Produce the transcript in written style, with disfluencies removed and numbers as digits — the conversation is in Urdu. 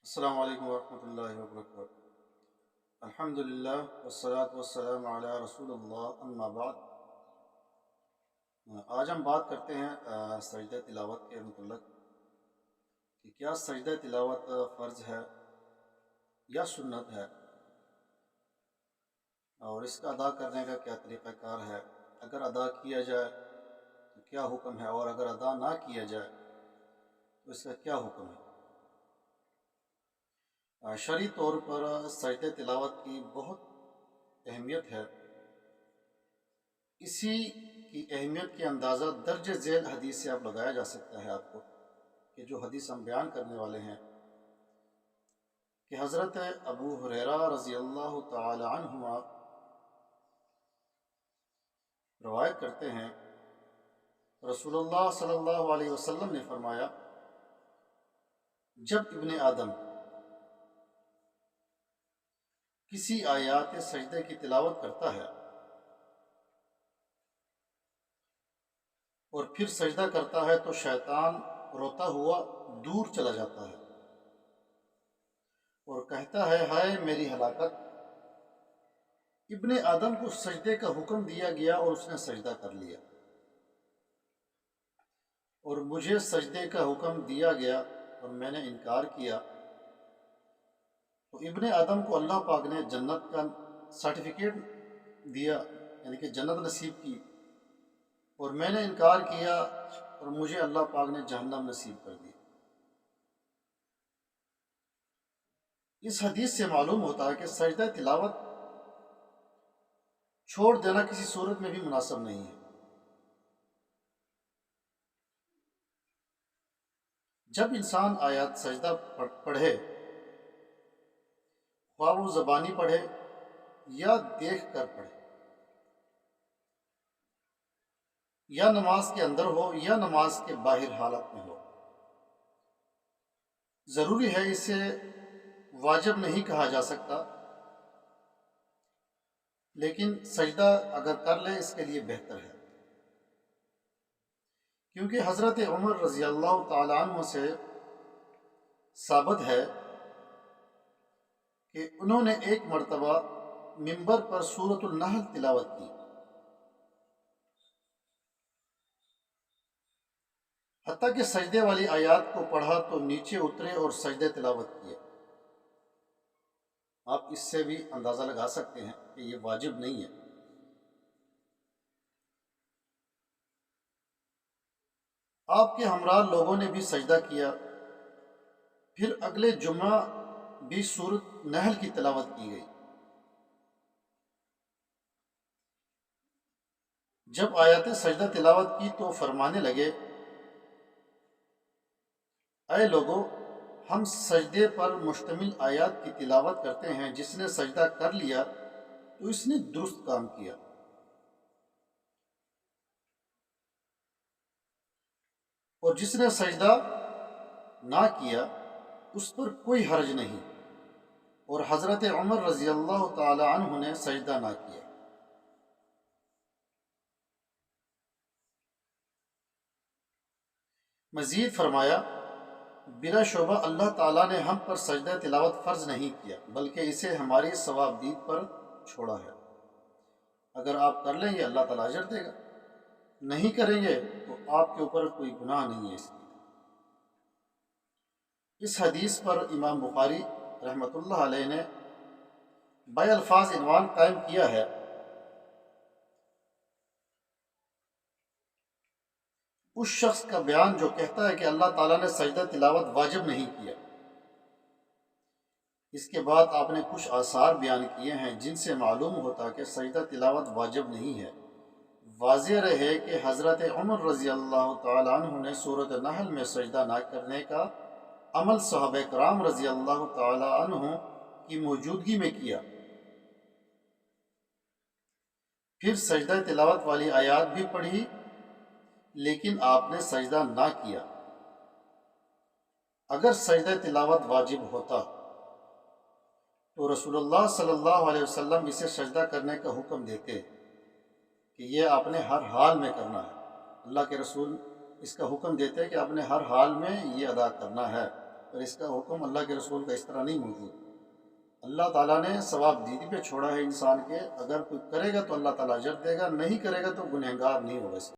السلام علیکم ورحمۃ اللہ وبرکاتہ۔ الحمدللہ والصلاة والسلام علی رسول اللہ، اما بعد۔ آج ہم بات کرتے ہیں سجدہ تلاوت کے متعلق کہ کیا سجدہ تلاوت فرض ہے یا سنت ہے، اور اس کا ادا کرنے کا کیا طریقہ کار ہے۔ اگر ادا کیا جائے تو کیا حکم ہے، اور اگر ادا نہ کیا جائے تو اس کا کیا حکم ہے۔ شرعی طور پر سجدہ تلاوت کی بہت اہمیت ہے۔ اسی کی اہمیت کے اندازہ درج ذیل حدیث سے اب لگایا جا سکتا ہے آپ کو، کہ جو حدیث ہم بیان کرنے والے ہیں کہ حضرت ابو ہریرہ رضی اللہ تعالی عنہما روایت کرتے ہیں، رسول اللہ صلی اللہ علیہ وسلم نے فرمایا، جب ابن آدم کسی آیات سجدے کی تلاوت کرتا ہے اور پھر سجدہ کرتا ہے تو شیطان روتا ہوا دور چلا جاتا ہے اور کہتا ہے، ہائے میری ہلاکت، ابن آدم کو سجدے کا حکم دیا گیا اور اس نے سجدہ کر لیا، اور مجھے سجدے کا حکم دیا گیا اور میں نے انکار کیا، تو ابن آدم کو اللہ پاک نے جنت کا سرٹیفکیٹ دیا، یعنی کہ جنت نصیب کی، اور میں نے انکار کیا اور مجھے اللہ پاک نے جہنم نصیب کر دی۔ اس حدیث سے معلوم ہوتا ہے کہ سجدہ تلاوت چھوڑ دینا کسی صورت میں بھی مناسب نہیں ہے۔ جب انسان آیات سجدہ پڑھے، خواہ وہ زبانی پڑھے یا دیکھ کر پڑھے، یا نماز کے اندر ہو یا نماز کے باہر حالت میں ہو، ضروری ہے، اسے واجب نہیں کہا جا سکتا، لیکن سجدہ اگر کر لے اس کے لیے بہتر ہے، کیونکہ حضرت عمر رضی اللہ تعالی عنہ سے ثابت ہے کہ انہوں نے ایک مرتبہ منبر پر سورۃ النحل تلاوت کی، حتیٰ کہ سجدے والی آیات کو پڑھا تو نیچے اترے اور سجدے تلاوت کیے۔ آپ اس سے بھی اندازہ لگا سکتے ہیں کہ یہ واجب نہیں ہے۔ آپ کے ہمراہ لوگوں نے بھی سجدہ کیا، پھر اگلے جمعہ بھی سورۃ نحل کی تلاوت کی گئی۔ جب آیات سجدہ تلاوت کی تو فرمانے لگے، اے لوگو، ہم سجدے پر مشتمل آیات کی تلاوت کرتے ہیں، جس نے سجدہ کر لیا تو اس نے درست کام کیا، اور جس نے سجدہ نہ کیا اس پر کوئی حرج نہیں، اور حضرت عمر رضی اللہ تعالی عنہ نے سجدہ نہ کیا۔ مزید فرمایا، بلا شبہ اللہ تعالیٰ نے ہم پر سجدہ تلاوت فرض نہیں کیا، بلکہ اسے ہماری ثوابدید پر چھوڑا ہے۔ اگر آپ کر لیں گے اللہ تعالیٰ اجر دے گا، نہیں کریں گے تو آپ کے اوپر کوئی گناہ نہیں ہے اس کی۔ اس حدیث پر امام بخاری رحمۃ اللہ علیہ نے بے الفاظ عنوان قائم کیا ہے، اس شخص کا بیان جو کہتا ہے کہ اللہ تعالیٰ نے سجدہ تلاوت واجب نہیں کیا۔ اس کے بعد آپ نے کچھ آثار بیان کیے ہیں جن سے معلوم ہوتا کہ سجدہ تلاوت واجب نہیں ہے۔ واضح رہے کہ حضرت عمر رضی اللہ تعالیٰ عنہ نے سورۃ نحل میں سجدہ نہ کرنے کا عمل صحابہ کرام رضی اللہ تعالیٰ عنہ کی موجودگی میں کیا، پھر سجدہ تلاوت والی آیات بھی پڑھی، لیکن آپ نے سجدہ نہ کیا۔ اگر سجدہ تلاوت واجب ہوتا تو رسول اللہ صلی اللہ علیہ وسلم اسے سجدہ کرنے کا حکم دیتے کہ یہ آپ نے ہر حال میں کرنا ہے۔ اللہ کے رسول اس کا حکم دیتے کہ آپ نے ہر حال میں یہ ادا کرنا ہے، اور اس کا حکم اللہ کے رسول کا اس طرح نہیں موجود۔ اللہ تعالیٰ نے ثواب دیدی پہ چھوڑا ہے انسان کے، اگر کوئی کرے گا تو اللہ تعالیٰ اجر دے گا، نہیں کرے گا تو گنہگار نہیں ہوگا اس